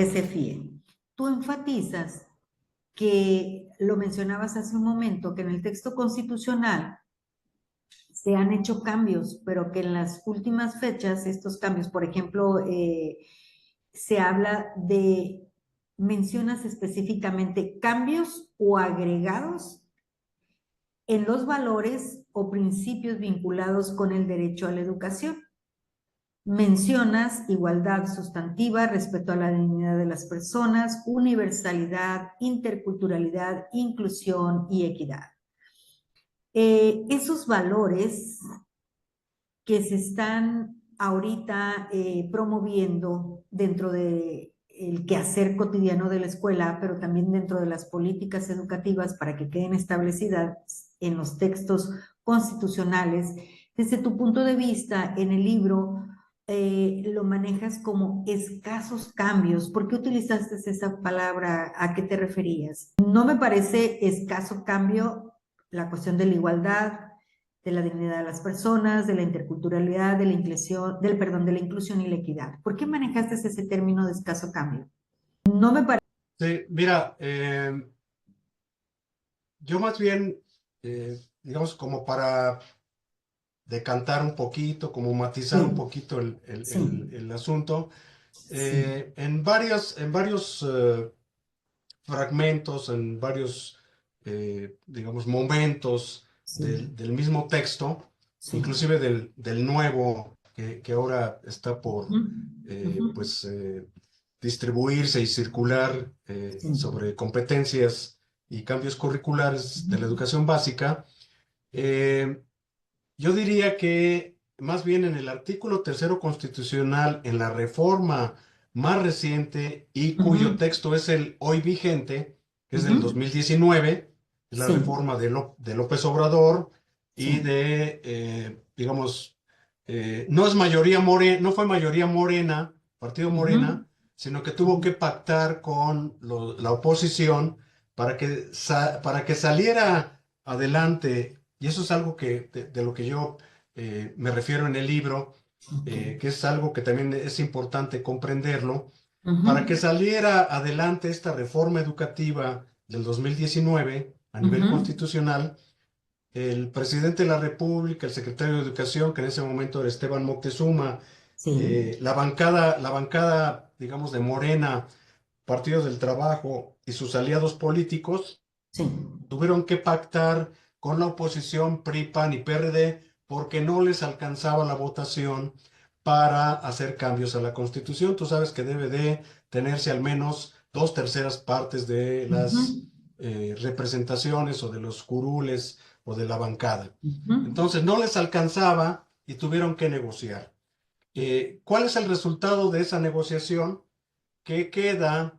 que se fíen. Tú enfatizas que lo mencionabas hace un momento, que en el texto constitucional se han hecho cambios, pero que en las últimas fechas estos cambios, por ejemplo, se habla de, mencionas específicamente cambios o agregados en los valores o principios vinculados con el derecho a la educación. Mencionas igualdad sustantiva, respeto a la dignidad de las personas, universalidad, interculturalidad, inclusión y equidad. Esos valores que se están ahorita promoviendo dentro del quehacer cotidiano de la escuela, pero también dentro de las políticas educativas para que queden establecidas en los textos constitucionales. Desde tu punto de vista, en el libro lo manejas como escasos cambios. ¿Por qué utilizaste esa palabra? ¿A qué te referías? No me parece escaso cambio la cuestión de la igualdad, de la dignidad de las personas, de la interculturalidad, de la inclusión, de la inclusión y la equidad. ¿Por qué manejaste ese término de escaso cambio? No me parece. Sí, mira, yo más bien, digamos, como para decantar un poquito, como matizar un poquito el asunto, en varios fragmentos, en varios, digamos, momentos del mismo texto, inclusive del nuevo que ahora está por pues, distribuirse y circular sobre competencias y cambios curriculares de la educación básica. Yo diría que más bien en el artículo tercero constitucional, en la reforma más reciente y cuyo texto es el hoy vigente, que es del 2019, es la reforma de López Obrador y digamos, no fue mayoría morena, partido Morena, sino que tuvo que pactar con la oposición para que saliera adelante, y eso es algo de lo que yo me refiero en el libro, que es algo que también es importante comprenderlo, para que saliera adelante esta reforma educativa del 2019 a nivel constitucional. El presidente de la República, el secretario de Educación, que en ese momento era Esteban Moctezuma, la bancada, digamos, de Morena, Partido del Trabajo y sus aliados políticos, tuvieron que pactar con la oposición PRI, PAN y PRD porque no les alcanzaba la votación para hacer cambios a la Constitución. Tú sabes que debe de tenerse al menos 2/3 partes de las representaciones o de los curules o de la bancada. Entonces no les alcanzaba y tuvieron que negociar. ¿Cuál es el resultado de esa negociación? Que queda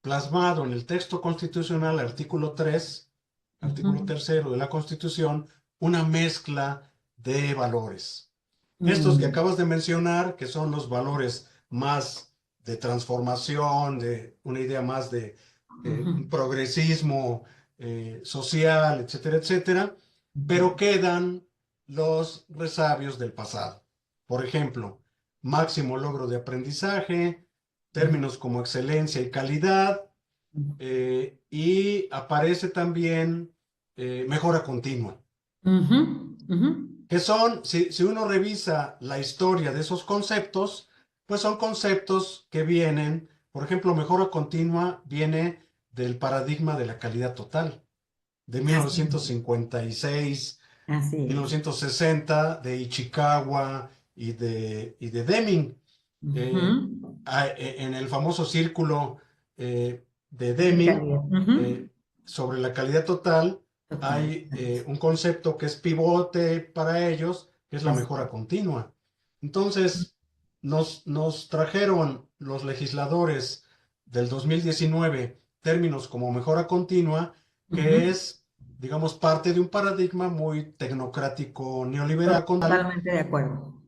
plasmado en el texto constitucional, artículo 3, artículo tercero de la Constitución, una mezcla de valores. Estos que acabas de mencionar, que son los valores más de transformación, de una idea más de un progresismo social, etcétera, etcétera, pero quedan los resabios del pasado. Por ejemplo, máximo logro de aprendizaje, términos como excelencia y calidad, y aparece también mejora continua. Que son, si uno revisa la historia de esos conceptos, pues son conceptos que vienen, por ejemplo, mejora continua viene del paradigma de la calidad total, de 1956, 1960, de Ichikawa y de Deming. En el famoso círculo de Deming sobre la calidad total, hay un concepto que es pivote para ellos, que es la mejora continua. Entonces, nos trajeron los legisladores del 2019 términos como mejora continua, que es, digamos, parte de un paradigma muy tecnocrático neoliberal. Totalmente de acuerdo.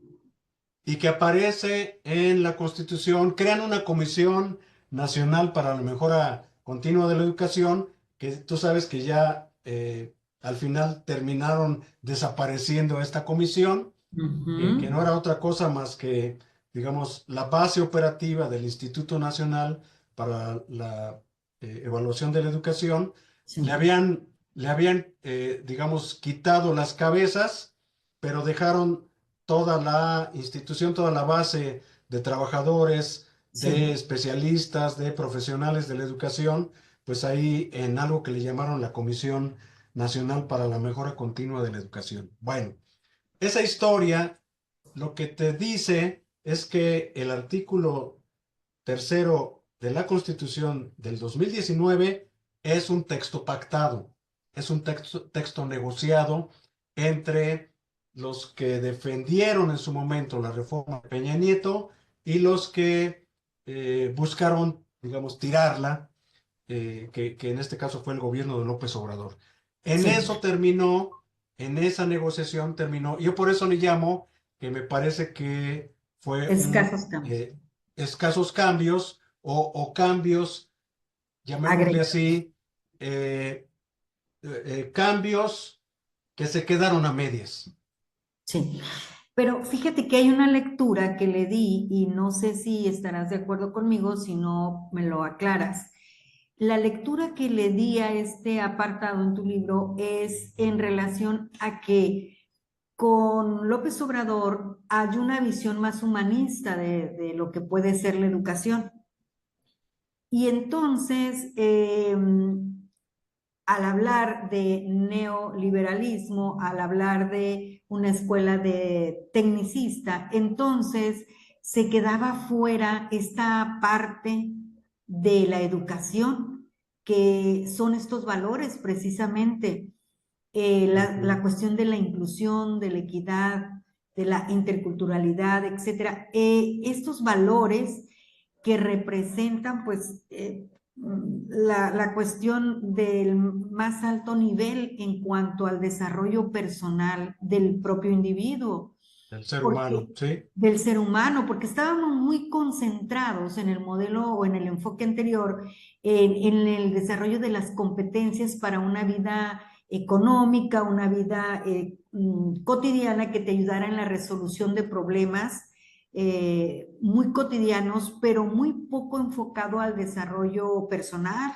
Y que aparece en la Constitución. Crean una Comisión Nacional para la Mejora Continua de la Educación, que tú sabes que ya al final terminaron desapareciendo esta comisión, que no era otra cosa más que digamos, la base operativa del Instituto Nacional para la Evaluación de la Educación, le Sí, habían, digamos, quitado las cabezas, pero dejaron toda la institución, toda la base de trabajadores, de sí, especialistas, de profesionales de la educación, pues ahí en algo que le llamaron la Comisión Nacional para la Mejora Continua de la Educación. Bueno, esa historia lo que te dice es que el artículo tercero de la Constitución del 2019 es un texto pactado, es un texto negociado entre los que defendieron en su momento la reforma de Peña Nieto y los que buscaron, digamos, tirarla, que en este caso fue el gobierno de López Obrador. En sí. eso terminó, en esa negociación terminó, yo por eso le llamo que me parece que fue un Escasos cambios. escasos cambios o cambios, llamémosle Agregados. así, cambios que se quedaron a medias. Sí. Pero fíjate que hay una lectura que le di y no sé si estarás de acuerdo conmigo, si no me lo aclaras. La lectura que le di a este apartado en tu libro es en relación a que con López Obrador hay una visión más humanista de lo que puede ser la educación. Y entonces, al hablar de neoliberalismo, al hablar de una escuela de tecnicista, entonces se quedaba fuera esta parte de la educación, que son estos valores precisamente, la cuestión de la inclusión, de la equidad, de la interculturalidad, etcétera. Estos valores que representan pues la cuestión del más alto nivel en cuanto al desarrollo personal del propio individuo, El ser humano, porque ¿sí? del ser humano, porque estábamos muy concentrados en el modelo o en el enfoque anterior, en el desarrollo de las competencias para una vida económica, una vida cotidiana que te ayudara en la resolución de problemas muy cotidianos, pero muy poco enfocado al desarrollo personal,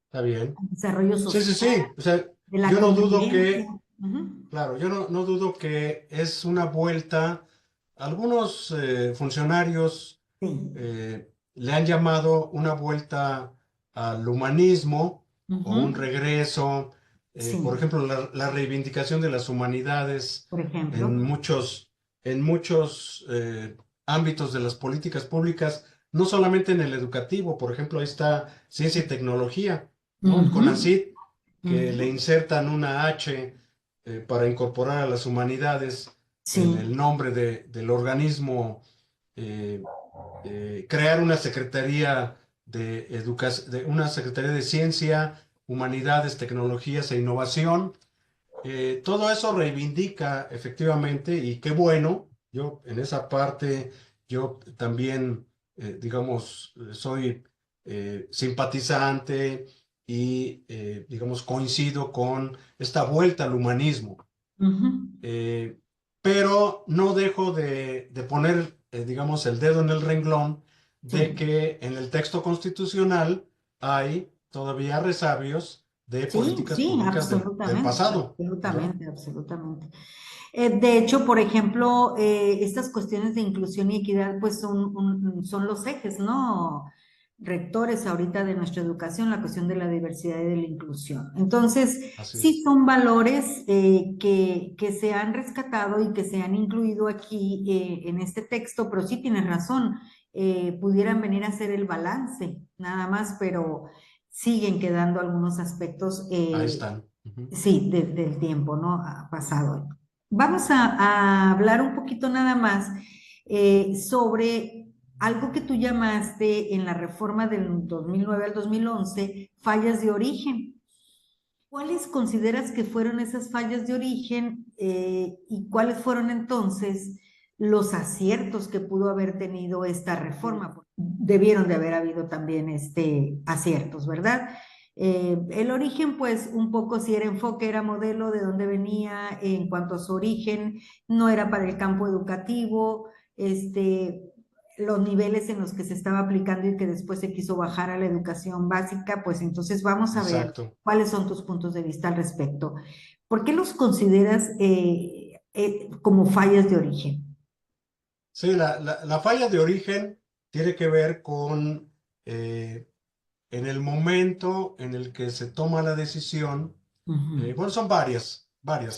Está bien. al desarrollo Sí, sí, social, sí. O sea, de la yo no dudo convivencia. que, Ujú. claro, yo no dudo que es una vuelta. Algunos funcionarios Sí. le han llamado una vuelta al humanismo o un Ujú. regreso, por Sí, ejemplo, la reivindicación de las humanidades por ejemplo. en muchos ámbitos de las políticas públicas, no solamente en el educativo, por ejemplo, ahí está ciencia y tecnología, ¿no? El Ujú, CONACYT, que le ujú. insertan una H para incorporar a las humanidades en Sí. el nombre del organismo, eh, crear una secretaría de educación, una secretaría de ciencia, humanidades, tecnologías e innovación. Todo eso reivindica efectivamente y qué bueno. Yo en esa parte, yo también, digamos, soy simpatizante y, digamos, coincido con esta vuelta al humanismo. Ujú. Eh, pero no dejo de poner, digamos, el dedo en el renglón de Sí. que en el texto constitucional hay todavía resabios de Sí, políticas sí, públicas del absolutamente, pasado, ¿verdad? absolutamente, absolutamente. De hecho, por ejemplo, estas cuestiones de inclusión y equidad, pues son los ejes, ¿no? Rectores ahorita de nuestra educación, la cuestión de la diversidad y de la inclusión. Entonces, Así sí es. son valores que se han rescatado y que se han incluido aquí en este texto, pero sí tienes razón, pudieran venir a hacer el balance, nada más, pero siguen quedando algunos aspectos, Ahí están. Ujú. sí, del tiempo, ¿no? Pasado. Vamos a hablar un poquito nada más sobre algo que tú llamaste en la reforma del 2009 al 2011, fallas de origen. ¿Cuáles consideras que fueron esas fallas de origen y cuáles fueron entonces los aciertos que pudo haber tenido esta reforma? Porque debieron de haber habido también aciertos, ¿verdad? El origen, pues un poco si era enfoque, era modelo, de dónde venía en cuanto a su origen, no era para el campo educativo, los niveles en los que se estaba aplicando y que después se quiso bajar a la educación básica, pues entonces vamos a ver exacto. cuáles son tus puntos de vista al respecto. ¿Por qué los consideras como fallas de origen? Sí, la falla de origen tiene que ver con eh, en el momento en el que se toma la decisión. Ujú. Bueno, son varias,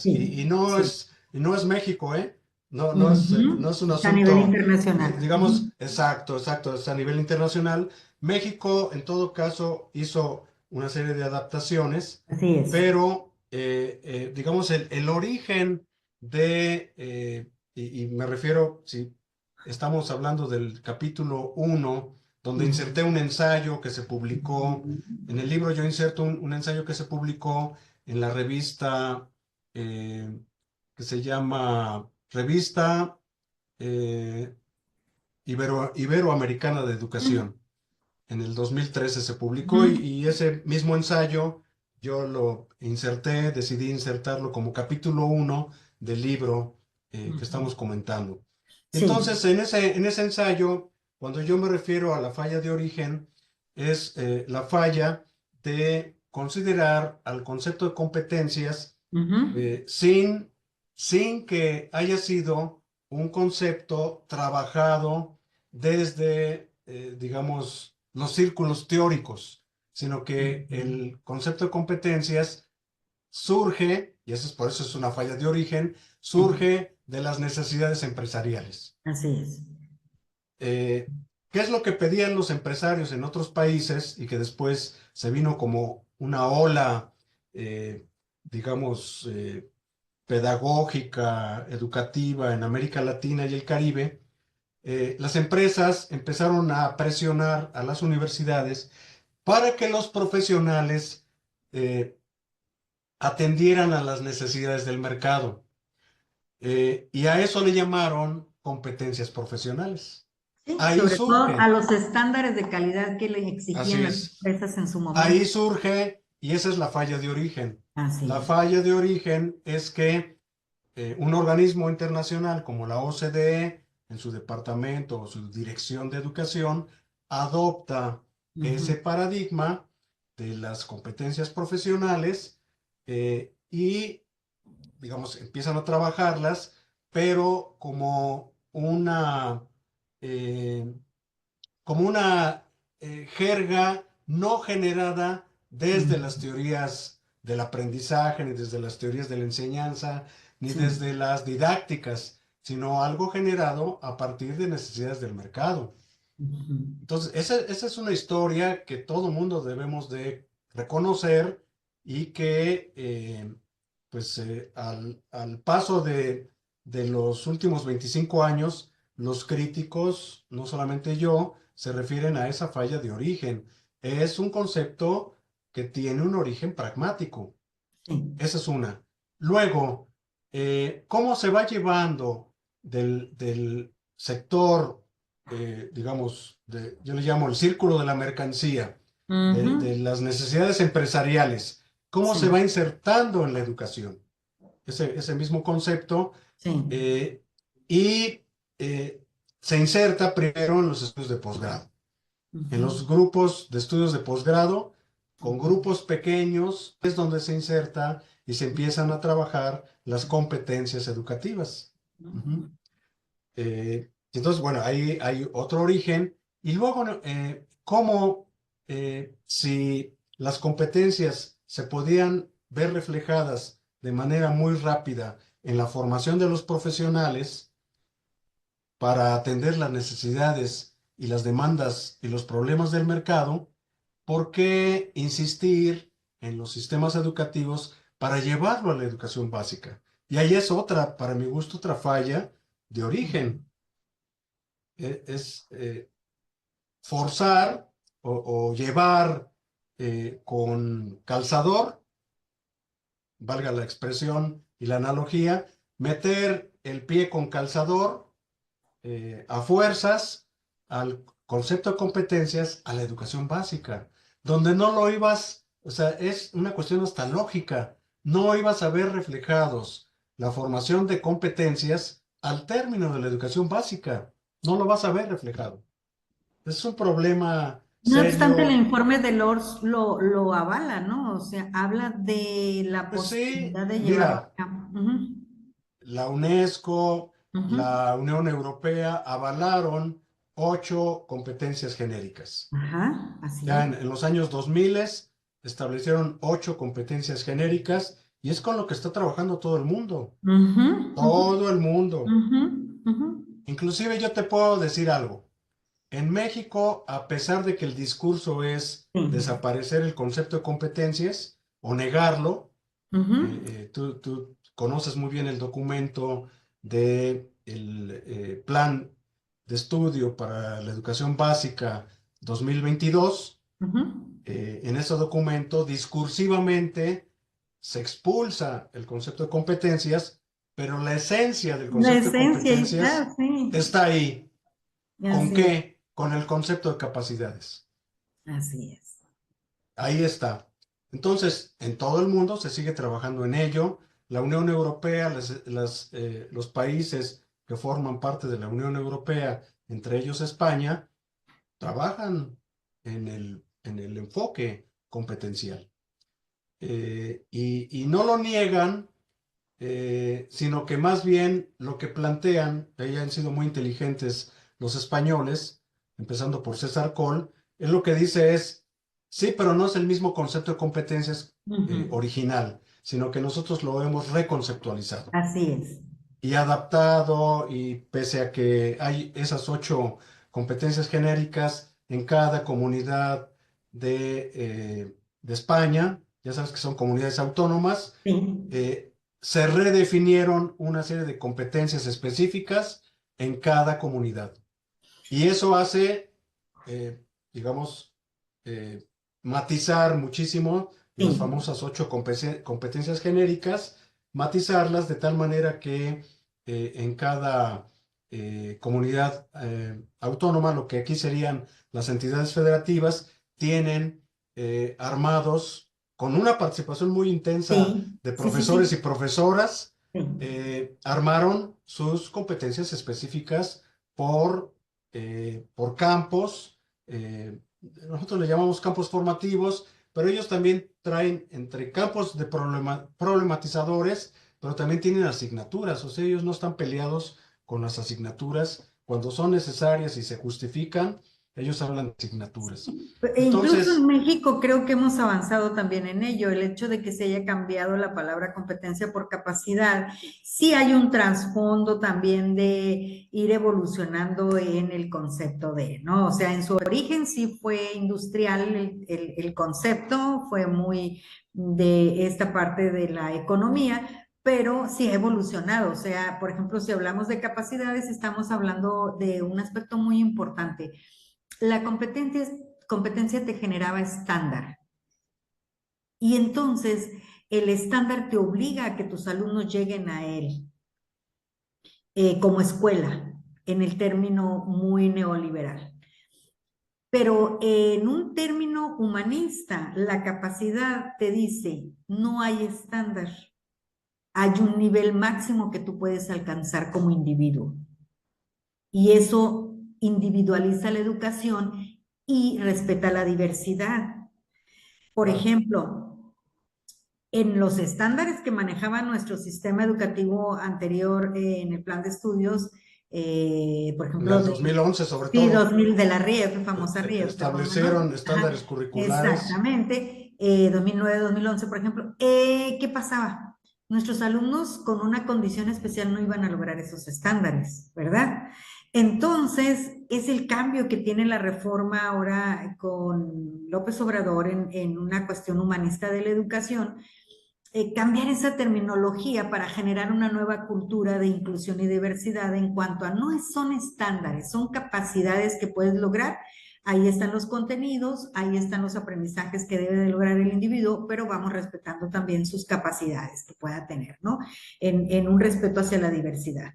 Sí, sí. y no es México, ¿eh? No Ujú. es un A nivel asunto, internacional. digamos, Ujú. exacto, es a nivel internacional. México, en todo caso, hizo una serie de adaptaciones, Así es. pero, digamos, el origen y me refiero, si estamos hablando del capítulo 1, donde Ujú. inserté un ensayo que se publicó en el libro. Yo inserto un ensayo que se publicó en la revista eh, que se llama Revista eh, Iberoamericana de Ujú. Educación. En el 2013 se publicó Ujú. y ese mismo ensayo yo lo inserté, decidí insertarlo como capítulo 1 del libro que Ujú. estamos comentando. Sí. Entonces, en ese ensayo, cuando yo me refiero a la falla de origen, es la falla de considerar al concepto de competencias Ujú. eh, sin que haya sido un concepto trabajado desde, digamos, los círculos teóricos, sino que Ujú. el concepto de competencias surge, y eso es por eso es una falla de origen, Sí, surge de las necesidades empresariales. así es. Eh, ¿Qué es lo que pedían los empresarios en otros países y que después se vino como una ola, digamos, pedagógica, educativa en América Latina y el Caribe? Las empresas empezaron a presionar a las universidades para que los profesionales eh, atendieran a las necesidades del mercado. Y a eso le llamaron competencias profesionales. Sí, Ahí sobre todo a surge, los estándares de calidad que le así exigían las es, empresas en su ahí momento. surge y esa es la falla de origen. Así La es. falla de origen es que un organismo internacional como la OCDE, en su departamento o su dirección de educación, adopta ese Ujú. paradigma de las competencias profesionales y, digamos, empiezan a trabajarlas, pero eh, como una jerga no generada desde Ujú. las teorías del aprendizaje, ni desde las teorías de la enseñanza, ni Sí. desde las didácticas, sino algo generado a partir de necesidades del mercado. Ujú. Entonces, esa es una historia que todo mundo debemos de reconocer y que, pues, al paso de los últimos 25 años, los críticos, no solamente yo, se refieren a esa falla de origen. Es un concepto que tiene un origen pragmático. Sí. Esa es una. Luego, ¿cómo se va llevando del sector, digamos, yo le llamo el círculo de la mercancía, de Ujú. las necesidades empresariales? ¿Cómo se va Sí. insertando en la educación? Ese mismo concepto Sí. eh, y se inserta primero en los estudios de posgrado, en Ujú. los grupos de estudios de posgrado, con Ujú. grupos pequeños, es donde se inserta y se empiezan a trabajar las competencias educativas. Ujú. Ujú. Entonces, bueno, ahí hay otro origen. Y luego, ¿no? ¿Cómo si las competencias se podían ver reflejadas de manera muy rápida en la formación de los profesionales para atender las necesidades y las demandas y los problemas del mercado? ¿Por qué insistir en los sistemas educativos para llevarlo a la educación básica? Y ahí es otra, para mi gusto, otra falla de origen. Es forzar o llevar con calzador, valga la expresión y la analogía, meter el pie con calzador a fuerzas al concepto de competencias a la educación básica, donde no lo ibas, o sea, es una cuestión hasta lógica, no ibas a ver reflejados la formación de competencias al término de la educación básica. no lo vas a ver reflejado. Es un problema No obstante, el serio. informe de Lors lo avala, ¿no? O sea, habla de la Pues sí, posibilidad de llevarlo a mira, cabo. Ujú, la UNESCO, ujú. la Unión Europea avalaron 8 competencias genéricas. Ajá, así Ya es. en los años 2000 establecieron 8 competencias genéricas y es con lo que está trabajando todo el mundo. Ujú, ujú, Todo el mundo. ujú, ujú. Inclusive yo te puedo decir algo. En México, a pesar de que el discurso es Sí. desaparecer el concepto de competencias o negarlo, Ujú, tú conoces muy bien el documento del Plan de Estudio para la Educación Básica 2022. ujú. En ese documento, discursivamente, se expulsa el concepto de competencias, pero la esencia del La concepto de esencia ahí está, competencias sí. está ahí. ¿Con Así es. qué? Con el concepto de capacidades. Así es. Ahí está. Entonces, en todo el mundo se sigue trabajando en ello. La Unión Europea, los países que forman parte de la Unión Europea, entre ellos España, trabajan en el enfoque competencial. Y no lo niegan, sino que más bien lo que plantean, ahí han sido muy inteligentes los españoles, empezando por César Coll, es lo que dice es, sí, pero no es el mismo concepto de competencias Ujú. original, sino que nosotros lo hemos reconceptualizado Así es. y adaptado, y pese a que hay esas 8 competencias genéricas en cada comunidad de España, ya sabes que son comunidades autónomas, Sí. se redefinieron una serie de competencias específicas en cada comunidad. Y eso hace, digamos, eh, matizar muchísimo las Sí. famosas 8 competencias genéricas, matizarlas de tal manera que en cada comunidad autónoma, lo que aquí serían las entidades federativas, tienen armados con una participación muy intensa Sí. de Sí, sí, profesores y sí. profesoras, Sí. armaron sus competencias específicas por campos. Nosotros le llamamos campos formativos, pero ellos también traen entre campos de problematizadores, pero también tienen asignaturas, o sea, ellos no están peleados con las asignaturas. Cuando son necesarias y se justifican, ellos hablan de asignaturas. E incluso en Entonces, México creo que hemos avanzado también en ello, el hecho de que se haya cambiado la palabra competencia por capacidad. Sí hay un trasfondo también de ir evolucionando en el concepto de, ¿no? O sea, en su origen sí fue industrial el concepto, fue muy de esta parte de la economía, pero sí ha evolucionado. O sea, por ejemplo, si hablamos de capacidades, estamos hablando de un aspecto muy importante. La competencia te generaba estándar y entonces el estándar te obliga a que tus alumnos lleguen a él como escuela, en el término muy neoliberal. Pero en un término humanista, la capacidad te dice, no hay estándar, hay un nivel máximo que tú puedes alcanzar como individuo. Y eso individualiza la educación y respeta la diversidad. Por claro, ejemplo, en los estándares que manejaba nuestro sistema educativo anterior en el plan de estudios, por en ejemplo, el 2011 sobre sí, todo, 2000 de la RIEF, famosa RIEF, ¿te acuerdas, no? establecieron Ajá, estándares curriculares. exactamente. 2009, 2011, por ejemplo. ¿Qué pasaba? Nuestros alumnos con una condición especial no iban a lograr esos estándares, ¿verdad? Entonces, es el cambio que tiene la reforma ahora con López Obrador en una cuestión humanista de la educación, cambiar esa terminología para generar una nueva cultura de inclusión y diversidad en cuanto a no son estándares, son capacidades que puedes lograr. Ahí están los contenidos, ahí están los aprendizajes que debe de lograr el individuo, pero vamos respetando también sus capacidades que pueda tener, ¿no? En un respeto hacia la diversidad.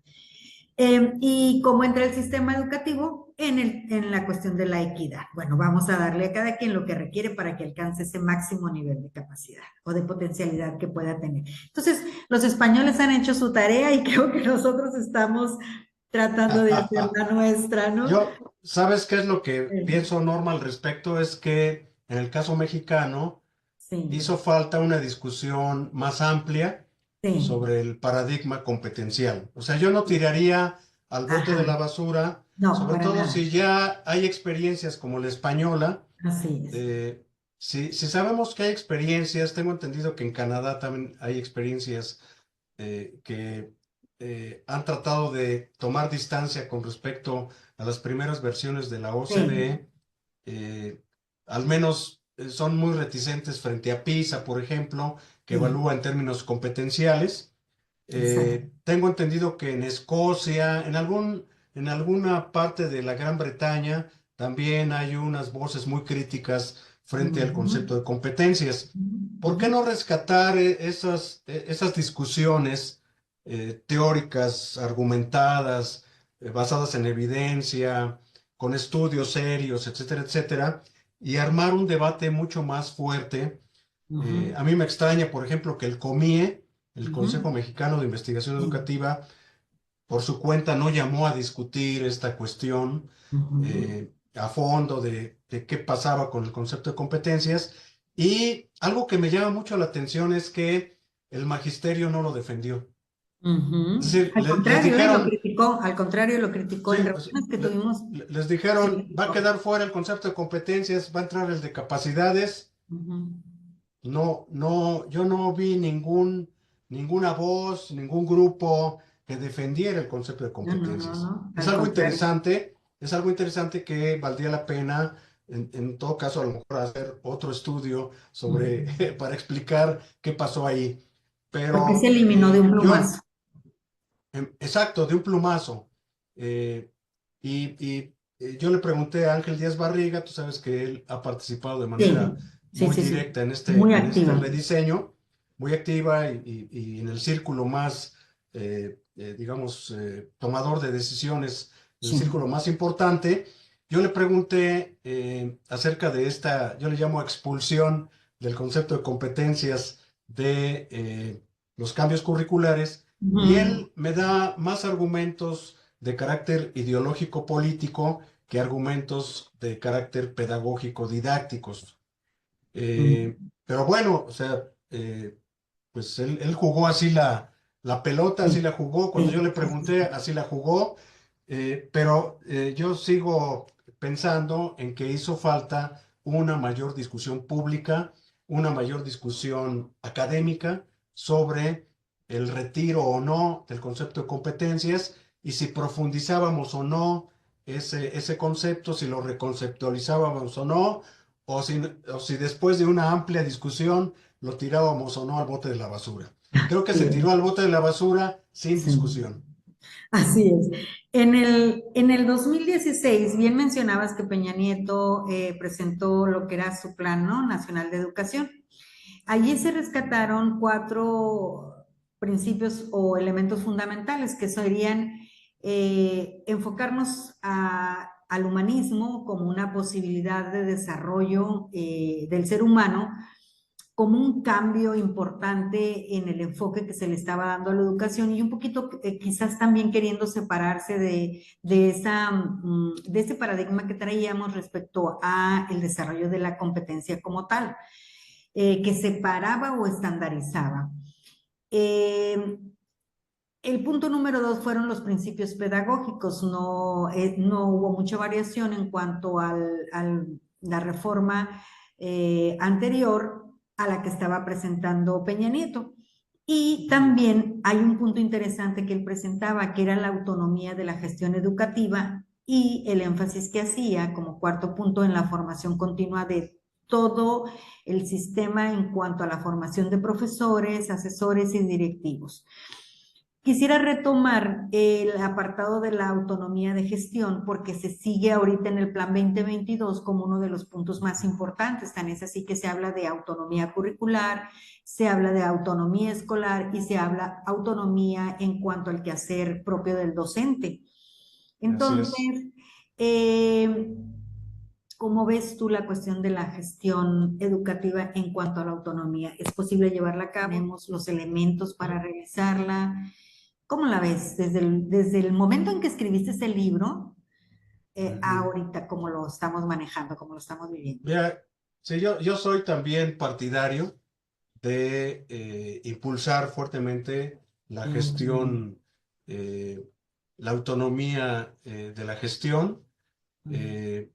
Y cómo entra el sistema educativo en la cuestión de la equidad. Bueno, vamos a darle a cada quien lo que requiere para que alcance ese máximo nivel de capacidad o de potencialidad que pueda tener. Entonces, los españoles han hecho su tarea y creo que nosotros estamos tratando de hacer la nuestra, ¿no? ¿Sabes qué es lo que Sí, pienso, Norma, al respecto? Es que en el caso mexicano sí, hizo falta una discusión más amplia sí, sobre el paradigma competencial. O sea, yo no tiraría al bote de ajá, la basura, no, sobre para todo nada, si ya hay experiencias como la española. así es. eh, si sabemos que hay experiencias, tengo entendido que en Canadá también hay experiencias que han tratado de tomar distancia con respecto a las primeras versiones de la Sí, OCDE. Al menos son muy reticentes frente a PISA, por ejemplo, que sí, evalúa en términos competenciales. exacto. Tengo entendido que en Escocia, en alguna parte de la Gran Bretaña, también hay unas voces muy críticas frente al Ujú, concepto de competencias. ¿Por qué ujú, no rescatar esas discusiones teóricas, argumentadas, basadas en evidencia, con estudios serios, etcétera, etcétera, y armar un debate mucho más fuerte? ujú, A mí me extraña, por ejemplo, que el COMIE, el ujú, Consejo Mexicano de Investigación sí, Educativa, por su cuenta no llamó a discutir esta cuestión ujú, a fondo de qué pasaba con el concepto de competencias. Y algo que me llama mucho la atención es que el magisterio no lo defendió. Es ujú. decir, Al les contrario, lo dijeron, criticó, al contrario, lo criticó sí, en o sea, reuniones que tuvimos, les se dijeron, va a criticó. quedar fuera el concepto de competencias, va a entrar el de capacidades. Ujú. No, no, yo no vi ninguna voz, ningún grupo que defendiera el concepto de No, no, no, competencias. no, al contrario. Es algo interesante que valdría la pena, en todo caso, a lo mejor hacer otro estudio sobre, Ujú. para explicar qué pasó ahí. Porque se Pero eliminó de un yo, plumazo. exacto, de un plumazo. Eh, yo le pregunté a Ángel Díaz Barriga, tú sabes que él ha participado de Sí, manera sí, muy sí, sí. directa Muy en este activa. rediseño, muy activa y en el círculo más, digamos, tomador de decisiones, el Sí. círculo más importante. Yo le pregunté acerca de esta, yo le llamo expulsión del concepto de competencias de los cambios curriculares, y Ujú, él me da más argumentos de carácter ideológico político que argumentos de carácter pedagógico didácticos. ujú. Pero bueno, o sea, pues él jugó así la pelota, así Sí, la jugó. Cuando yo sí, le sí, sí, pregunté, sí. así la jugó. Pero yo sigo pensando en que hizo falta una mayor discusión pública, una mayor discusión académica sobre el retiro o no del concepto de competencias y si profundizábamos o no ese concepto, si lo reconceptualizábamos o no, o si después de una amplia discusión lo tirábamos o no al bote de la basura. Creo que se tiró Bien, al bote de la basura sin sí. discusión. Así es. En el 2016, bien mencionabas que Peña Nieto presentó lo que era su Plan, ¿no? Nacional de Educación. Allí se rescataron cuatro principios o elementos fundamentales que serían enfocarnos al humanismo como una posibilidad de desarrollo del ser humano, como un cambio importante en el enfoque que se le estaba dando a la educación y un poquito quizás también queriendo separarse de ese paradigma que traíamos respecto a el desarrollo de la competencia como tal, que separaba o estandarizaba. Eh, el punto número dos fueron los principios pedagógicos. No, no hubo mucha variación en cuanto a la reforma anterior a la que estaba presentando Peña Nieto. Y también hay un punto interesante que él presentaba, que era la autonomía de la gestión educativa y el énfasis que hacía como cuarto punto en la formación continua de todo el sistema en cuanto a la formación de profesores, asesores y directivos. Quisiera retomar el apartado de la autonomía de gestión porque se sigue ahorita en el Plan 2022 como uno de los puntos más importantes. Tan es así que se habla de autonomía curricular, se habla de autonomía escolar y se habla autonomía en cuanto al quehacer propio del docente. Así es. Entonces, eh, ¿cómo ves tú la cuestión de la gestión educativa en cuanto a la autonomía? ¿Es posible llevarla a cabo? ¿Tenemos los elementos para realizarla? ¿Cómo la ves? Desde el momento en que escribiste ese libro, Ujú. ahorita, ¿cómo lo estamos manejando, cómo lo estamos viviendo? Mira, sí, yo soy también partidario de impulsar fuertemente la Mm, gestión, eh, la autonomía de la gestión. mm, Eh,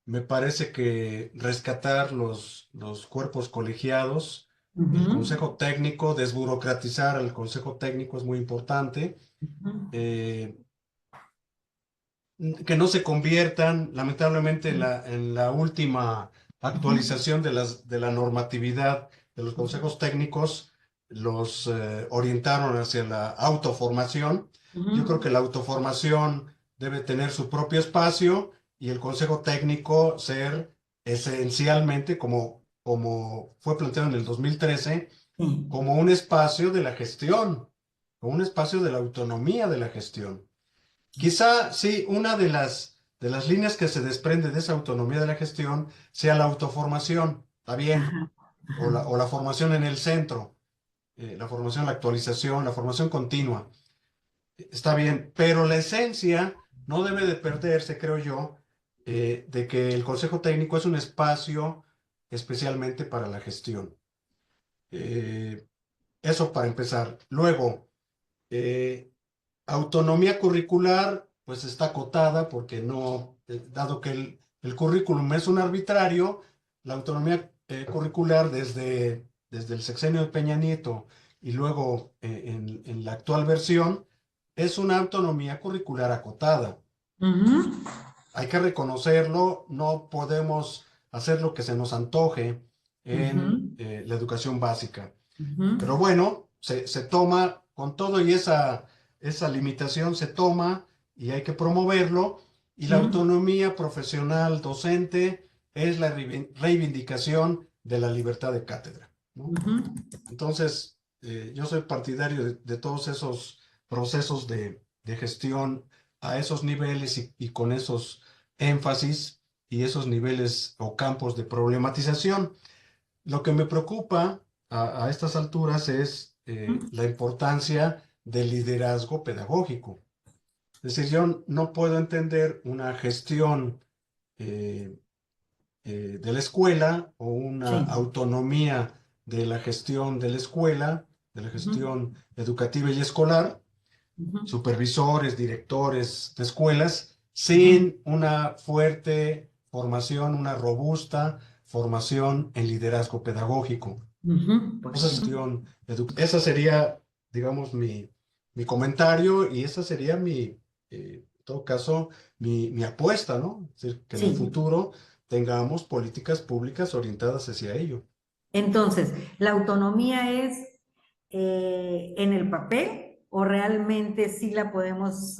Me parece que rescatar los cuerpos colegiados, el ujú, consejo técnico, desburocratizar al consejo técnico es muy importante. ujú, Eh, que no se conviertan, lamentablemente, en la última ujú, actualización de la normatividad de los consejos técnicos, los orientaron hacia la autoformación. Yo creo que ujú, la autoformación debe tener su propio espacio y el consejo técnico ser esencialmente, como fue planteado en el 2013, sí, como un espacio de la gestión, como un espacio de la autonomía de la gestión. Quizá sí, una de las líneas que se desprende de esa autonomía de la gestión sea la autoformación, está bien, ajá, ajá, o la formación en el centro, la formación, la actualización, la formación continua, está bien, pero la esencia no debe de perderse, creo yo, de que el Consejo Técnico es un espacio especialmente para la gestión. Eh, Eso para empezar. Luego, eh, autonomía curricular, pues está acotada porque no, dado que el currículum es un arbitrario, la autonomía curricular desde el sexenio de Peña Nieto y luego en la actual versión, es una autonomía curricular acotada. ujú, Hay que reconocerlo, no podemos hacer lo que se nos antoje en ujú, la educación básica. ujú, Pero bueno, se toma con todo y esa limitación se toma y hay que promoverlo. Y la ujú, autonomía profesional docente es la reivindicación de la libertad de cátedra, ¿no? ujú, Entonces, yo soy partidario de todos esos procesos de gestión a esos niveles y con esos énfasis y esos niveles o campos de problematización. Lo que me preocupa a estas alturas es ujú. la importancia del liderazgo pedagógico. Es decir, yo no puedo entender una gestión eh, de la escuela o una Sí, autonomía de la gestión de la escuela, de la ujú, gestión educativa y escolar, ujú, supervisores, directores de escuelas, ujú, sin una fuerte formación, una robusta formación en liderazgo pedagógico. ujú, por Esa ejemplo. gestión esa sería, digamos, mi comentario y esa sería en todo caso, mi apuesta, ¿no? Es decir, que en el Sí. futuro tengamos políticas públicas orientadas hacia ello. Entonces, ¿la autonomía es en el papel o realmente sí la podemos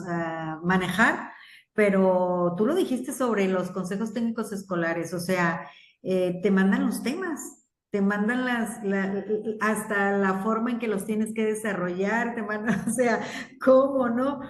manejar? Pero tú lo dijiste sobre los consejos técnicos escolares, o sea, te mandan los temas, te mandan hasta la forma en que los tienes que desarrollar, te mandan, o sea, ¿cómo no?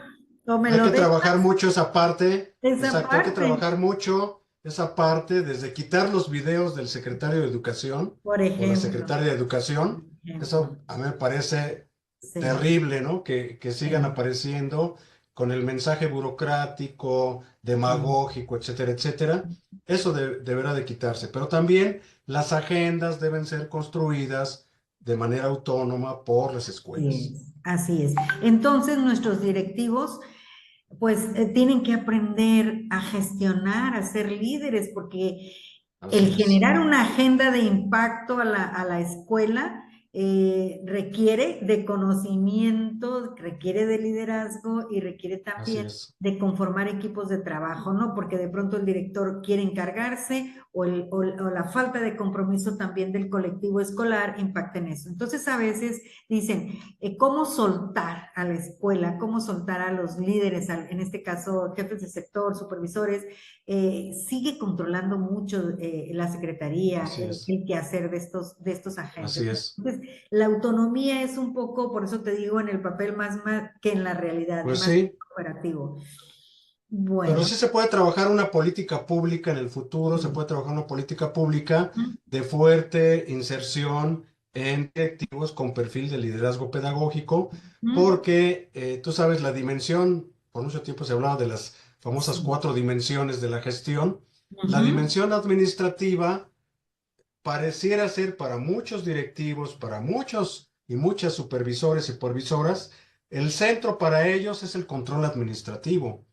O me Hay lo que dejas trabajar mucho esa parte, esa exacto, hay que parte, trabajar mucho esa parte, desde quitar los videos del secretario de Educación por o la ejemplo, secretaria de por Educación. ejemplo, Eso a mí me parece sí, terrible, ¿no? Que sigan sí, apareciendo con el mensaje burocrático, sí. demagógico, etcétera, etcétera. Eso deberá de quitarse, pero también las agendas deben ser construidas de manera autónoma por las Así escuelas. es, así es. Entonces, nuestros directivos, pues, tienen que aprender a gestionar, a ser líderes, porque el Así es, generar una agenda de impacto a la escuela requiere de conocimiento, requiere de liderazgo y requiere así también es, de conformar equipos de trabajo, ¿no? Porque de pronto el director quiere encargarse o la falta de compromiso también del colectivo escolar impacta en eso. Entonces, a veces dicen, ¿cómo soltar a la escuela? ¿Cómo soltar a los líderes, en este caso jefes de sector, supervisores? Sigue controlando mucho la secretaría, así es, el quehacer de estos agentes. así es. Entonces, la autonomía es un poco, por eso te digo, en el papel más que en la realidad, Pues más sí. operativo. Pero Bueno. sí se puede trabajar una política pública en el futuro, se Sí. puede trabajar una política pública Ujú, de fuerte inserción en directivos con perfil de liderazgo pedagógico, Mm, porque tú sabes, la dimensión, por mucho tiempo se hablaba de las famosas sí. 4 dimensiones de la gestión. La Ujú, dimensión administrativa pareciera ser para muchos directivos, para muchos y muchas supervisores y supervisoras, el centro para ellos es el control administrativo,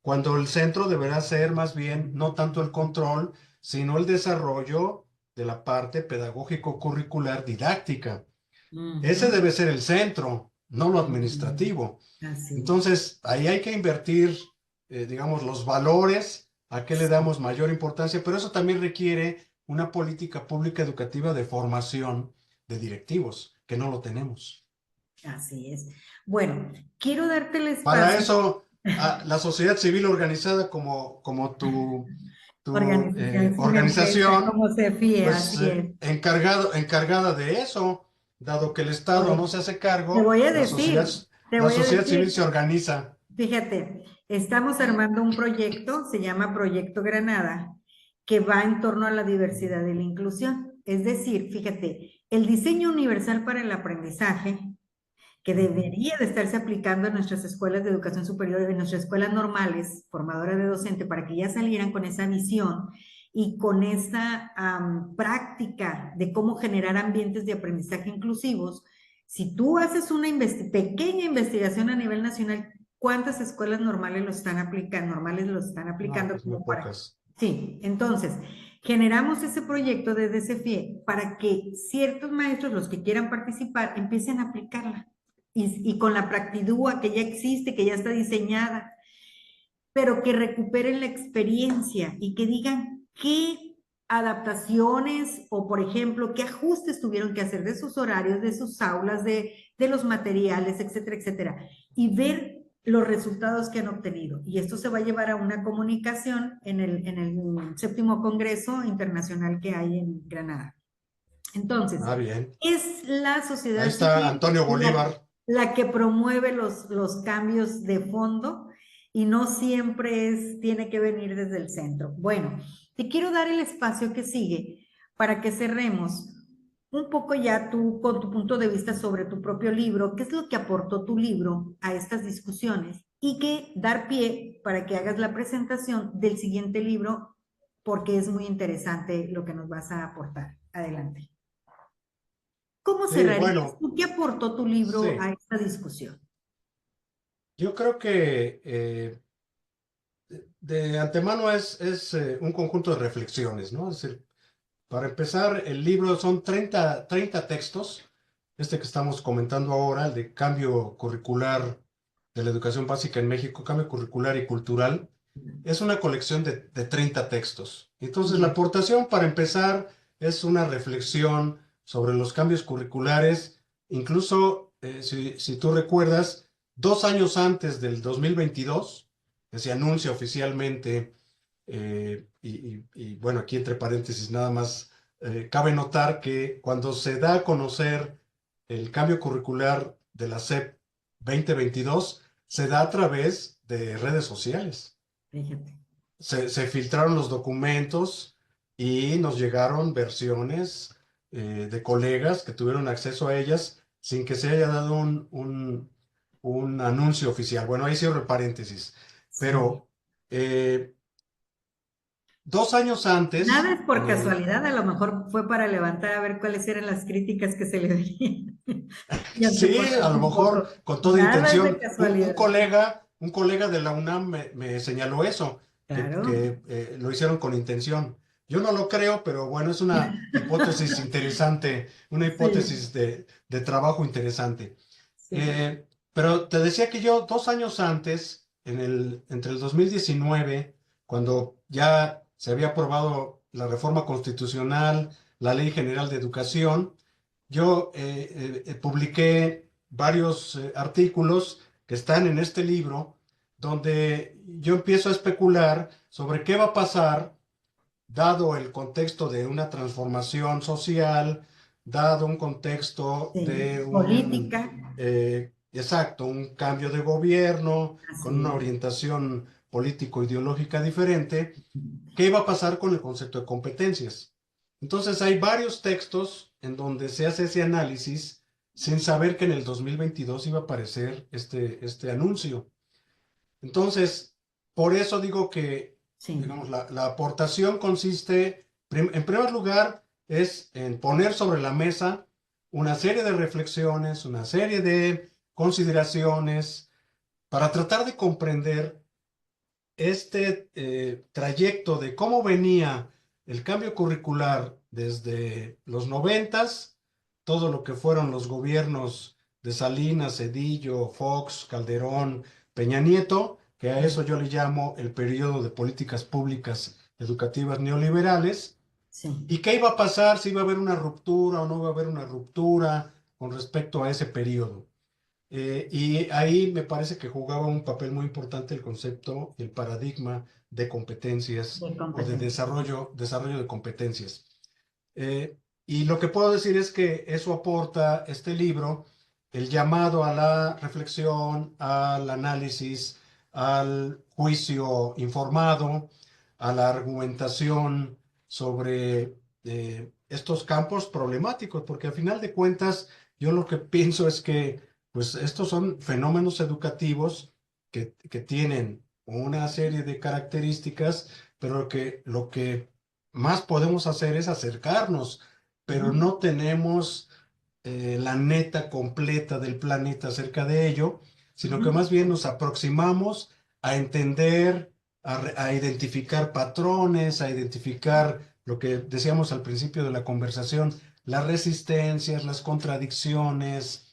cuando el centro deberá ser más bien no tanto el control, sino el desarrollo de la parte pedagógico-curricular didáctica. Ese ujú. debe ser el centro, no lo Ujú. administrativo. Así es. Entonces, ahí hay que invertir, digamos, los valores, a qué le Sí, damos mayor importancia, pero eso también requiere una política pública educativa de formación de directivos, que no lo tenemos. así es. Bueno, quiero darte el Para espacio. eso, la sociedad civil organizada como tu Organización sin empresa, organización, como se fíe, pues así es. encargada de eso, dado que el Estado no Bueno, se hace te cargo, voy a decir, te la voy a sociedad civil se decir, organiza. fíjate, estamos armando un proyecto, se llama Proyecto Granada, que va en torno a la diversidad y la inclusión. Es decir, fíjate, el diseño universal para el aprendizaje que Ujú. debería de estarse aplicando en nuestras escuelas de educación superior, en nuestras escuelas normales, formadoras de docente, para que ya salieran con esa visión y con esa práctica de cómo generar ambientes de aprendizaje inclusivos. Si tú haces una pequeña investigación a nivel nacional, ¿cuántas escuelas normales lo están aplicando? Normales lo están No, aplicando pues muy como para... pocas. Sí, entonces, generamos ese proyecto desde CFIE para que ciertos maestros, los que quieran participar, empiecen a aplicarla y con la practidúa que ya existe, que ya está diseñada, pero que recuperen la experiencia y que digan qué adaptaciones o, por ejemplo, qué ajustes tuvieron que hacer de sus horarios, de sus aulas, de los materiales, etcétera, etcétera, y ver los resultados que han obtenido. Y esto se va a llevar a una comunicación en el séptimo Congreso Internacional que hay en Granada. Entonces, Ah, bien. es la Ahí sociedad está civil Antonio la, Bolívar. la que promueve los cambios de fondo y no siempre tiene que venir desde el centro. Bueno, te quiero dar el espacio que sigue para que cerremos un poco ya tú con tu punto de vista sobre tu propio libro, qué es lo que aportó tu libro a estas discusiones y que dar pie para que hagas la presentación del siguiente libro porque es muy interesante lo que nos vas a aportar. Adelante. ¿Cómo Sí, cerrarías bueno, tú? ¿Qué aportó tu libro a sí. esta discusión? Yo creo que de antemano es un conjunto de reflexiones, ¿no? Es decir, para empezar, el libro son treinta textos. Este que estamos comentando ahora, el de cambio curricular de la educación básica en México, cambio curricular y cultural, es una colección de 30 textos. Entonces, la Ujú. aportación, para empezar, es una reflexión sobre los cambios curriculares, incluso, si tú recuerdas, 2 años antes del 2022, que se anuncia oficialmente, y bueno, aquí entre paréntesis nada más, cabe notar que cuando se da a conocer el cambio curricular de la SEP 2022, se da a través de redes sociales. Fíjate. Se filtraron los documentos y nos llegaron versiones de colegas que tuvieron acceso a ellas sin que se haya dado un anuncio oficial. Bueno, ahí cierro el paréntesis. Sí. Pero 2 años Nada antes, es por casualidad, a lo mejor fue para levantar a ver cuáles eran las críticas que se le venían y sí, a anteponerse lo un mejor poco. con toda Nada es de intención, un casualidad. colega de la UNAM me señaló eso, Claro. que lo hicieron con intención. Yo no lo creo, pero bueno, es una hipótesis interesante, una Sí, hipótesis de trabajo interesante. sí, Eh, pero te decía que yo 2 años antes, entre el 2019, cuando ya se había aprobado la reforma constitucional, la Ley General de Educación, yo publiqué varios artículos que están en este libro, donde yo empiezo a especular sobre qué va a pasar dado el contexto de una transformación social, dado un contexto sí. de Política, exacto, un cambio de gobierno con así una es. orientación político-ideológica diferente, ¿qué iba a pasar con el concepto de competencias? Entonces hay varios textos en donde se hace ese análisis sin saber que en el 2022 iba a aparecer este anuncio. Entonces, por eso digo que, Sí. digamos, la aportación consiste, en primer lugar, es en poner sobre la mesa una serie de reflexiones, una serie de consideraciones para tratar de comprender este trayecto de cómo venía el cambio curricular desde los noventas, todo lo que fueron los gobiernos de Salinas, Cedillo, Fox, Calderón, Peña Nieto, que a eso yo le llamo el periodo de políticas públicas educativas neoliberales, Sí. y qué iba a pasar, si iba a haber una ruptura o no iba a haber una ruptura con respecto a ese periodo. Y ahí me parece que jugaba un papel muy importante el concepto, el paradigma de competencias De o de competencia. desarrollo de competencias. Eh, y lo que puedo decir es que eso aporta este libro, el llamado a la reflexión, al análisis, al juicio informado, a la argumentación sobre estos campos problemáticos, porque al final de cuentas yo lo que pienso es que pues estos son fenómenos educativos que tienen una serie de características, pero que lo que más podemos hacer es acercarnos, pero Ujú, no tenemos la neta completa del planeta acerca de ello, sino que ujú. más bien nos aproximamos a entender, a identificar patrones, a identificar lo que decíamos al principio de la conversación, las resistencias, las contradicciones,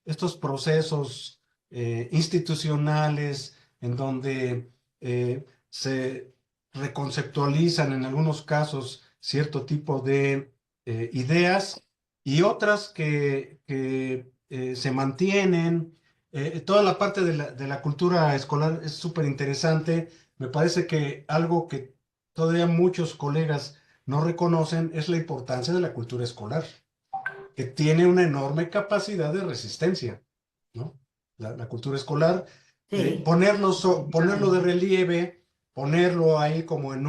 estos procesos institucionales en donde se reconceptualizan en algunos casos cierto tipo de ideas y otras que se mantienen. Toda la parte de la cultura escolar es súper interesante. Me parece que algo que todavía muchos colegas no reconocen es la importancia de la cultura escolar, que tiene una enorme capacidad de resistencia, ¿no? La cultura escolar, Sí, ponerlo de definitivamente. relieve, ponerlo ahí como en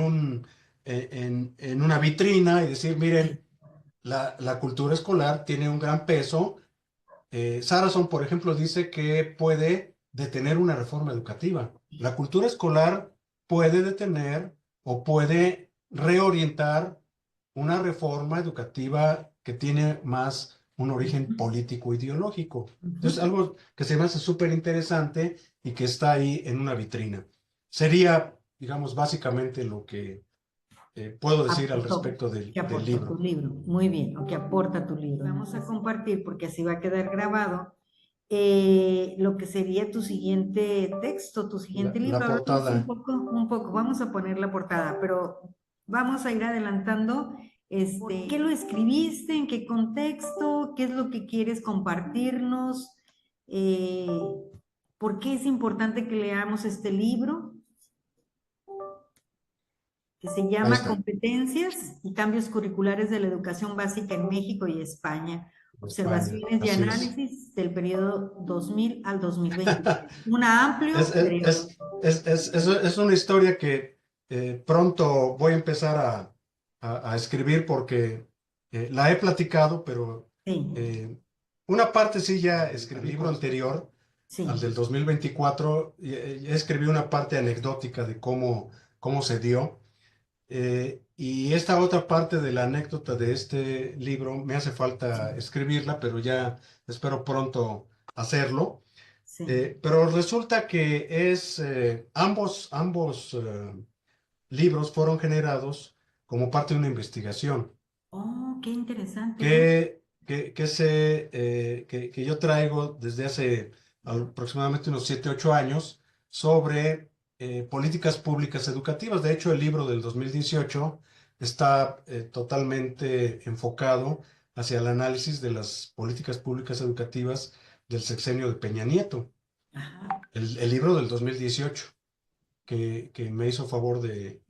una vitrina y decir, miren, la cultura escolar tiene un gran peso. Sarason, por ejemplo, dice que puede detener una reforma educativa. La cultura escolar puede detener o puede reorientar una reforma educativa que tiene más un origen Ujú, político-ideológico. Entonces, ujú. algo que se me hace súper interesante y que está ahí en una vitrina. Sería, digamos, básicamente lo que puedo decir al Aportó, respecto que del aportó tu libro. libro. Muy bien, o que aporta tu libro. Vamos a compartir, porque así va a quedar grabado, lo que sería tu siguiente texto, tu siguiente La libro. Háblanos portada. un poco, vamos a poner la portada, pero vamos a ir adelantando, ¿qué lo escribiste? ¿En qué contexto? ¿Qué es lo que quieres compartirnos? Eh, ¿Por qué es importante que leamos este libro? Que se Ahí llama está. Competencias y Cambios Curriculares de la Educación Básica en México y España. España, Observaciones y así es. análisis del periodo 2000 al 2023. Un amplio Es, periodo. es una historia que pronto voy a empezar a escribir porque la he platicado, pero Sí, eh, una parte sí ya escribí, el libro anterior, al sí. del 2024, ya escribí una parte anecdótica de cómo se dio. Y esta otra parte de la anécdota de este libro me hace falta escribirla, pero ya espero pronto hacerlo. Sí. Pero resulta que ambos libros fueron generados como parte de una investigación Oh, qué interesante, ¿eh? que yo traigo desde hace aproximadamente unos 7 8 años sobre políticas públicas educativas. De hecho, el libro del 2018 está totalmente enfocado hacia el análisis de las políticas públicas educativas del sexenio de Peña Nieto. Ajá. El libro del 2018 que me hizo favor de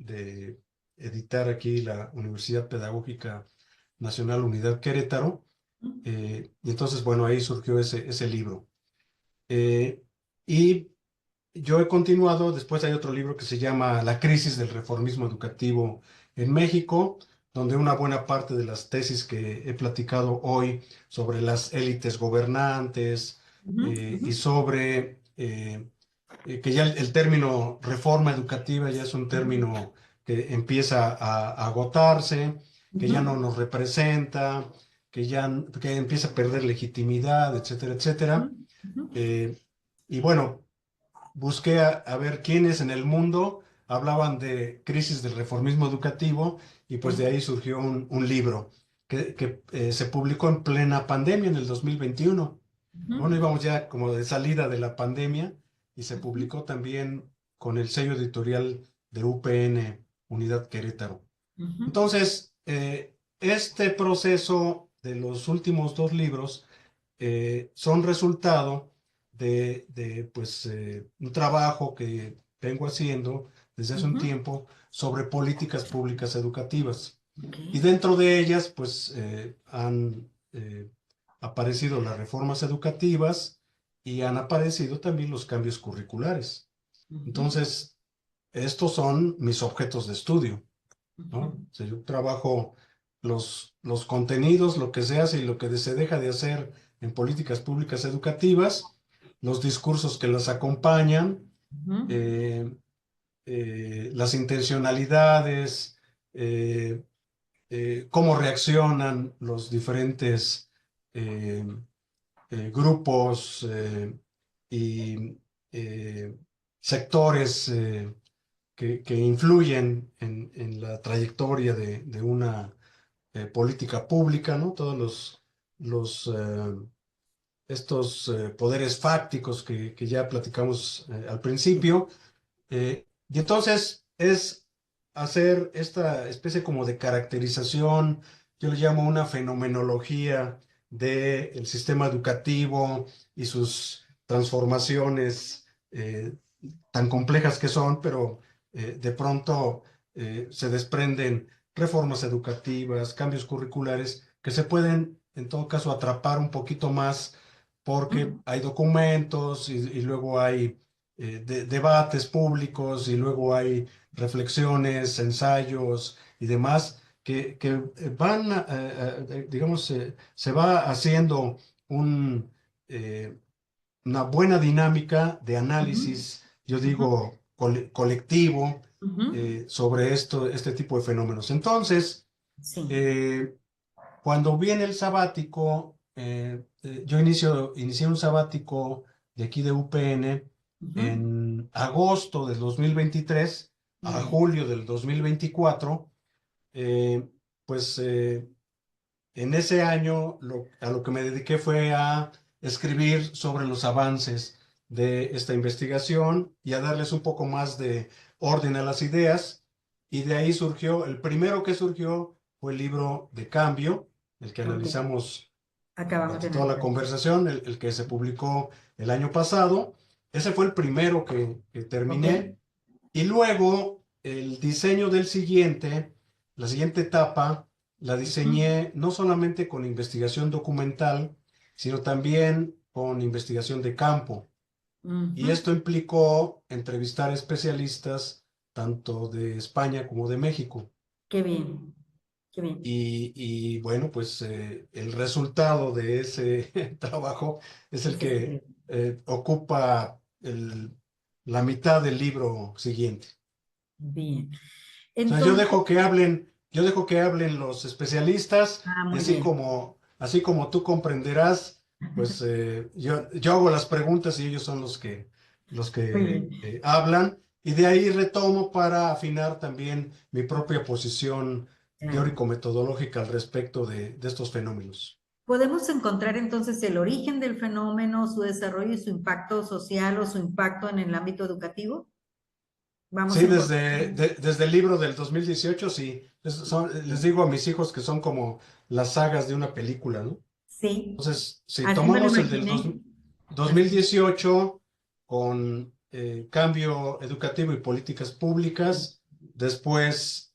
editar aquí la Universidad Pedagógica Nacional Unidad Querétaro. Y entonces, bueno, ahí surgió ese libro. Eh, y yo he continuado, después hay otro libro que se llama La crisis del reformismo educativo en México, donde una buena parte de las tesis que he platicado hoy sobre las élites gobernantes y sobre que ya el término reforma educativa ya es un término que empieza a agotarse, que ya no nos representa, que empieza a perder legitimidad, etcétera, etcétera. Eh, y bueno, busqué a ver quiénes en el mundo hablaban de crisis del reformismo educativo y pues de ahí surgió un libro que se publicó en plena pandemia en el 2021. Bueno, íbamos ya como de salida de la pandemia y se publicó también con el sello editorial de UPN, Unidad Querétaro. Entonces, este proceso de los últimos dos libros son resultado pues, un trabajo que vengo haciendo desde hace un tiempo sobre políticas públicas educativas. Y dentro de ellas, pues, han aparecido las reformas educativas y han aparecido también los cambios curriculares. Entonces, estos son mis objetos de estudio, ¿no? O sea, yo trabajo los contenidos, lo que se hace y lo que se deja de hacer en políticas públicas educativas, los discursos que las acompañan, eh, las intencionalidades, eh, cómo reaccionan los diferentes eh, grupos y eh, sectores que influyen en la trayectoria de una política pública, ¿no? Todos estos poderes fácticos que ya platicamos al principio. Y entonces es hacer esta especie como de caracterización, yo le llamo una fenomenología del sistema educativo y sus transformaciones tan complejas que son, pero de pronto se desprenden reformas educativas, cambios curriculares que se pueden en todo caso atrapar un poquito más porque hay documentos y luego hay debates públicos y luego hay reflexiones, ensayos y demás que van, digamos, se va haciendo un, eh, una buena dinámica de análisis, yo digo, colectivo sobre este tipo de fenómenos. Entonces, Sí. eh, cuando viene el sabático, yo inicié un sabático de aquí de UPN en agosto del 2023 a julio del 2024. eh, pues en ese año a lo que me dediqué fue a escribir sobre los avances de esta investigación y a darles un poco más de orden a las ideas. Y de ahí surgió, el primero que surgió fue el libro de Cambio, el que Ok. analizamos Acabamos de durante toda la analizar. conversación, el que se publicó el año pasado. Ese fue el primero que Ok. terminé. Y luego el diseño del siguiente, la siguiente etapa, la diseñé no solamente con investigación documental, sino también con investigación de campo. Y Ujú. esto implicó entrevistar especialistas tanto de España como de México. Qué bien, qué bien. Y bueno, pues el resultado de ese trabajo es el Es este que libro. ocupa la mitad del libro siguiente. Bien. O sea, yo Entonces, dejo que hablen, yo dejo que hablen los especialistas y muy bien. así como tú comprenderás, pues yo hago las preguntas y ellos son los Muy que bien. hablan y de ahí retomo para afinar también mi propia posición Claro. teórico-metodológica al respecto de estos fenómenos. Podemos encontrar entonces el origen del fenómeno, su desarrollo y su impacto social o su impacto en el ámbito educativo. Vamos Sí, a encontrar. desde el libro del 2018, sí. Les digo a mis hijos que son como las sagas de una película, ¿no? Sí, Entonces, si así me lo tomamos el del imaginé. Así. 2018 con cambio educativo y políticas públicas, después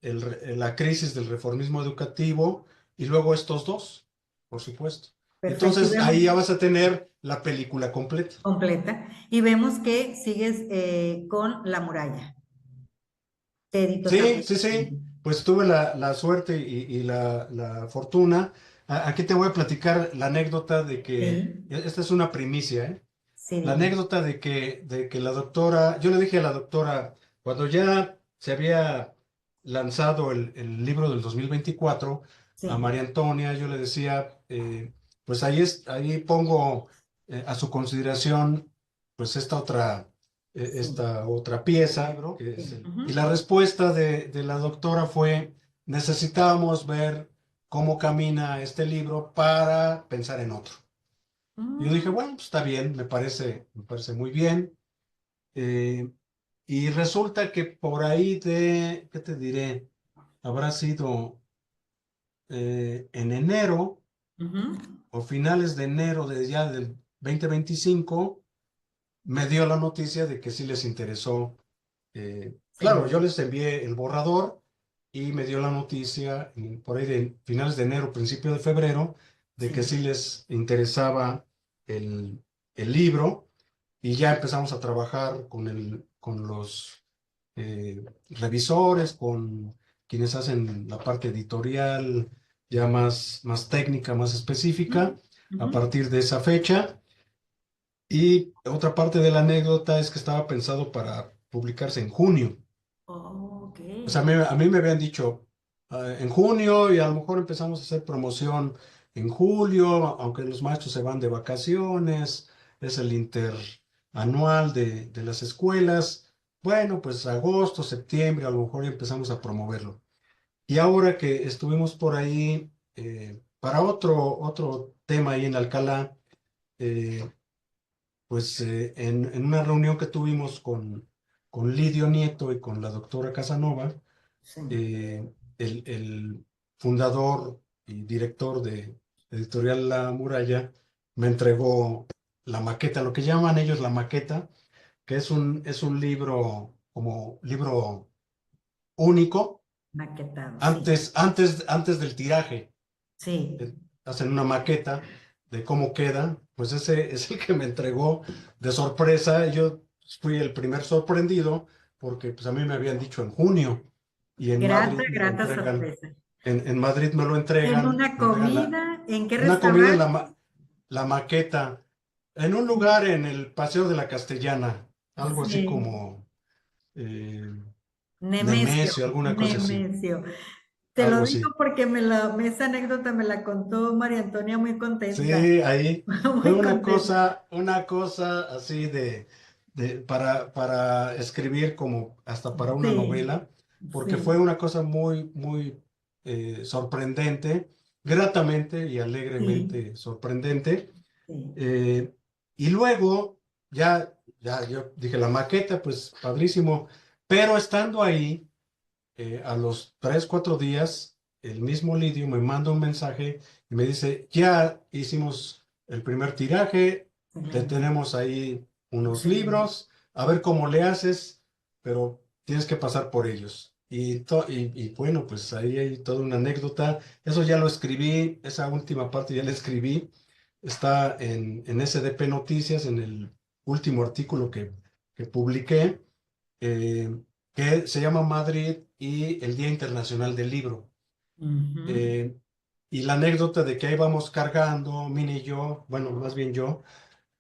la crisis del reformismo educativo y luego estos dos, por supuesto. Y Perfecto. Y entonces vemos ahí ya vas a tener la película completa. completa. Y vemos que sigues con la muralla. Te edito Sí, también. sí, sí. Pues tuve la suerte y la fortuna. Aquí te voy a platicar la anécdota de que, Sí, esta es una primicia, ¿eh? sí, La dime. anécdota de que la doctora, yo le dije a la doctora, cuando ya se había lanzado el libro del 2024 a Sí. María Antonia, yo le decía, pues ahí pongo a su consideración, pues Sí, esta otra pieza, que es sí. y la respuesta de la doctora fue, necesitábamos ver cómo camina este libro para pensar en otro. Y yo dije, Mm, bueno, pues está bien, me parece muy bien. Eh, y resulta que por ahí ¿qué te diré? Habrá sido en enero ujú. o finales de enero de ya del 2025, me dio la noticia de que sí les interesó. Claro, Sí, yo les envié el borrador y me dio la noticia por ahí de finales de enero, principio de febrero, de que sí. sí les interesaba el libro y ya empezamos a trabajar con los revisores, con quienes hacen la parte editorial ya más técnica, más específica, Mm, a ujú. partir de esa fecha. Y otra parte de la anécdota es que estaba pensado para publicarse en junio. Ok. O sea, a mí me habían dicho en junio y a lo mejor empezamos a hacer promoción en julio, aunque los maestros se van de vacaciones, es el interanual de las escuelas. Bueno, pues agosto, septiembre, a lo mejor ya empezamos a promoverlo. Y ahora que estuvimos por ahí para otro tema ahí en Alcalá, eh, pues en una reunión que tuvimos con Lidio Nieto y con la doctora Casanova, Sí. el fundador y director de Editorial La Muralla me entregó la maqueta, lo que llaman ellos la maqueta, que es un libro como libro único Maquetado, sí. antes del tiraje. Sí. eh, Hacen una maqueta de cómo queda, pues ese es el que me entregó de sorpresa. Yo fui el primer sorprendido porque pues a mí me habían dicho en junio y en Grata, Madrid me lo grata entregan, sorpresa. en Madrid ¿En una me entregan comida? ¿En qué una comida, restaurante? la maqueta, en un Sí. lugar en el Paseo de la Castellana, algo así Sí. como eh, Nemesio, Nemesio, alguna cosa así, Nemesio. Te lo algo digo así. porque esa anécdota me la contó María Antonia muy contenta, Sí, ahí fue muy contenta. una cosa así para escribir como hasta para una Sí, novela, porque fue sí, una cosa muy sorprendente, gratamente y sí, alegremente sorprendente. sí. Eh, y luego, ya yo dije la maqueta, pues padrísimo, pero estando ahí a los 3, 4 días, el mismo Lidio me manda un mensaje y me dice, ya hicimos el primer tiraje, te Excelente, tenemos ahí unos excelente. libros, a ver cómo le haces, pero tienes que pasar por ellos. Y bueno, pues ahí hay toda una anécdota. Eso ya lo escribí, esa última parte ya la escribí. Está en SDP Noticias, en el último artículo que publiqué eh, que se llama Madrid y el Día Internacional del Libro. Ujú. Eh, y la anécdota de que ahí vamos cargando, Mini y yo, bueno, más bien yo,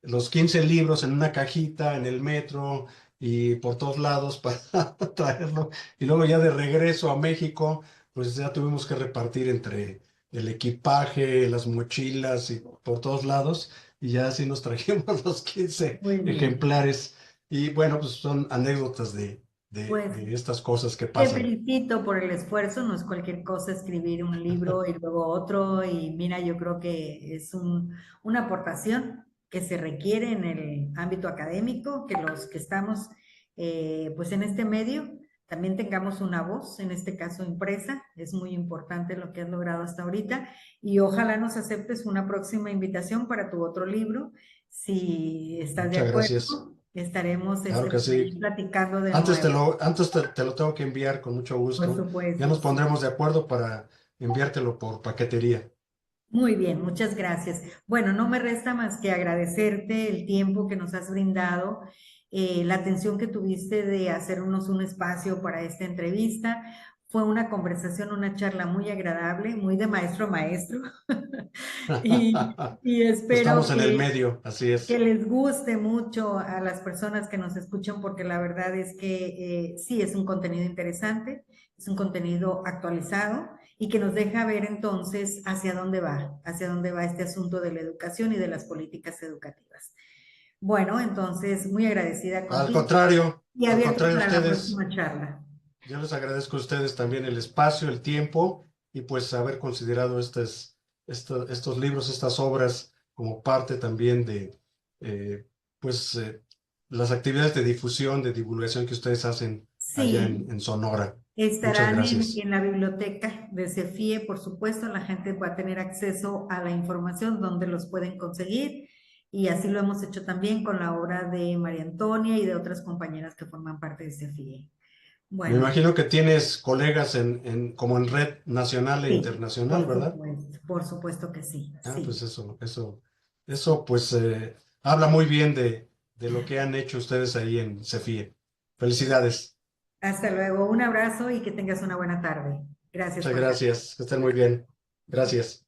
los 15 libros en una cajita en el metro y por todos lados para traerlo. Y luego ya de regreso a México, pues ya tuvimos que repartir entre el equipaje, las mochilas y por todos lados. Y ya así nos trajimos los 15 Muy bien. ejemplares. Y bueno, pues son anécdotas Pues de estas cosas que te pasan. felicito por el esfuerzo, no es cualquier cosa escribir un libro y luego otro, y mira, yo creo que es una aportación que se requiere en el ámbito académico, que los que estamos pues en este medio también tengamos una voz, en este caso impresa, es muy importante lo que has logrado hasta ahorita, y ojalá nos aceptes una próxima invitación para tu otro libro, si estás de Muchas acuerdo, gracias. estaremos Claro que por ahí sí. platicando de nuevo. Antes te lo tengo que enviar con mucho Por gusto. Ya supuesto, nos sí. pondremos de acuerdo para enviártelo por paquetería. Muy bien, muchas gracias. Bueno, no me resta más que agradecerte el tiempo que nos has brindado, la atención que tuviste de hacernos un espacio para esta entrevista. Fue una conversación, una charla muy agradable, muy de maestro a maestro. Y espero Estamos en el medio, así que es. les guste mucho a las personas que nos escuchan, porque la verdad es que sí es un contenido interesante, es un contenido actualizado y que nos deja ver entonces hacia dónde va este asunto de la educación y de las políticas educativas. Bueno, entonces muy agradecida contigo y Al abierta contrario, para la ustedes, próxima charla. yo les agradezco a ustedes también el espacio, el tiempo y pues haber considerado estos libros, estas obras como parte también de eh, pues las actividades de difusión, de divulgación que ustedes hacen allá Sí, en Sonora. Muchas estarán gracias. en la biblioteca de CEFIE, por supuesto, la gente va a tener acceso a la información donde los pueden conseguir y así lo hemos hecho también con la obra de María Antonia y de otras compañeras que forman parte de CEFIE. Me Bueno, imagino que tienes colegas como en red nacional e sí, internacional, ¿verdad? por supuesto que sí, Ah, pues sí. eso pues habla muy bien de lo que han hecho ustedes ahí en CEFIE. Felicidades. Hasta luego, un abrazo y que tengas una buena tarde. Gracias Muchas por llamar. gracias. Que estén muy bien. Gracias.